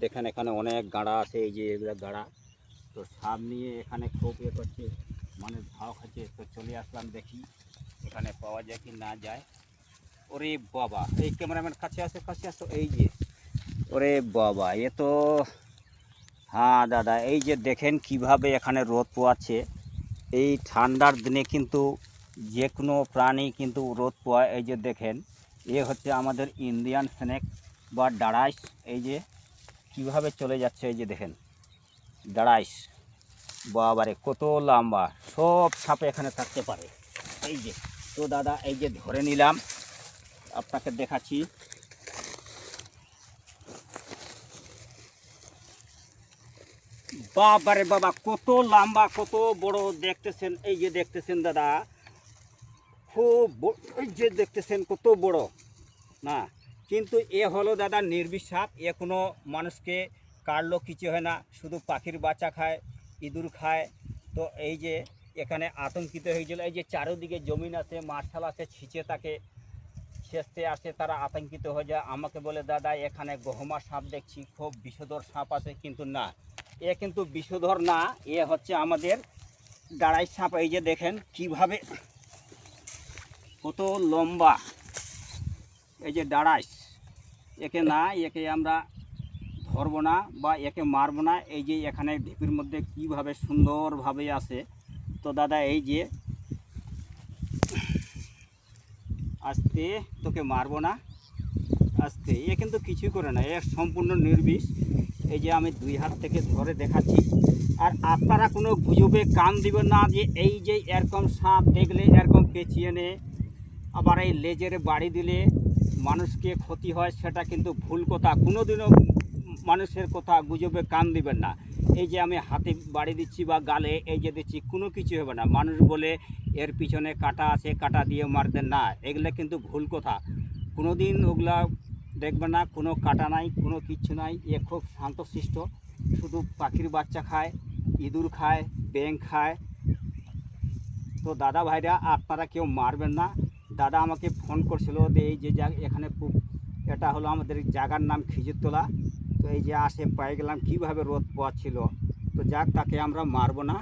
দেখেন এখানে অনেক গাড়া আছে, এই যে এগুলো গাড়া। তো সাপ নিয়ে এখানে খুব করছে, মানে ধাও খাচ্ছে। তো চলে আসলাম দেখি এখানে পাওয়া যায় কি না যায়। ওরে বাবা, এই ক্যামেরাম্যান কাছে আসো এই যে, ওরে বাবা এ তো, হ্যাঁ দাদা এই যে দেখেন কিভাবে এখানে রোদ পোয়াচ্ছে। এই ঠান্ডার দিনে কিন্তু যে কোনো প্রাণী কিন্তু রোদ পোয়ায়। এই যে দেখেন, এ হচ্ছে আমাদের ইন্ডিয়ান স্নেক বা ডাড়াইশ। এই যে কিভাবে চলে যাচ্ছে, এই যে দেখেন ডাড়াইশ। বাবারে কত লম্বা, সব সাপ এখানে থাকতে পারে। এই যে, তো দাদা এই যে ধরে নিলাম, আপনাকে দেখাচ্ছি। বাবারে বাবা, কত লম্বা, কত বড় দেখতেছেন। এই যে দেখতেছেন দাদা, খুব এই যে দেখতেছেন কত বড় না। কিন্তু এ হলো দাদা নির্বিষ সাপ, এ কোনো মানুষকে কাটলো কিছু হয় না, শুধু পাখির বাচ্চা খায়, ইঁদুর খায়। তো এই যে এখানে আতঙ্কিত হয়েছিল, এই যে চারিদিকে জমিন আছে, মার্শাল আছে, ছিঁচে তাকে ছেঁচতে আসে, তারা আতঙ্কিত হয়ে যায়। আমাকে বলে দাদা এখানে গহমা সাপ দেখছি, খুব বিষধর সাপ আছে। কিন্তু না, এ কিন্তু বিষধর না, এ হচ্ছে আমাদের ডাড়াই সাপ। এই যে দেখেন কিভাবে কত লম্বা, এই যে ডাড়াইশ। একে না, একে আমরা ধরবো না বা একে মারবো না। এই যে এখানে ঢিপির মধ্যে কিভাবে সুন্দরভাবে আছে। তো দাদা এই যে আস্তে, তোকে মারবো না, আস্তে। এ কিন্তু কিছুই করে না, এ সম্পূর্ণ নির্বিষ। এই যে আমি দুই হাত থেকে ধরে দেখাচ্ছি। আর আপনারা কোনো গুজবে কান দিবেন না যে এই যে এরকম সাপ দেখলে এরকম পেঁচিয়ে নে, আবার এই লেজের বাড়ি দিলে মানুষকে ক্ষতি হয়, সেটা কিন্তু ভুল কথা। কোনোদিনও মানুষের কথা গুজবে কান দিবেন না। এই যে আমি হাতে বাড়ি দিচ্ছি বা গালে এই যে দিচ্ছি, কোনো কিছু হবে না। মানুষ বলে এর পিছনে কাটা আছে, কাটা দিয়ে মারবেন না, এগুলো কিন্তু ভুল কথা। কোনো দিন ওগুলা দেখবেন না, কোনো কাটা নাই, কোনো কিচ্ছু নাই। এ খুব শান্তশিষ্ট, শুধু পাখির বাচ্চা খায়, ইঁদুর খায়, ব্যাঙ খায়। তো দাদা ভাইরা আপনারা কেউ মারবেন না। দাদা আমাকে ফোন করছিল যে এই যে এখানে এটা হলো আমাদের জায়গার নাম খিজুরতলা। তো এই যে আসে পেয়ে গেলাম, কীভাবে রোদ পোয়াচ্ছিল। তো যাক, তাকে আমরা মারবো না।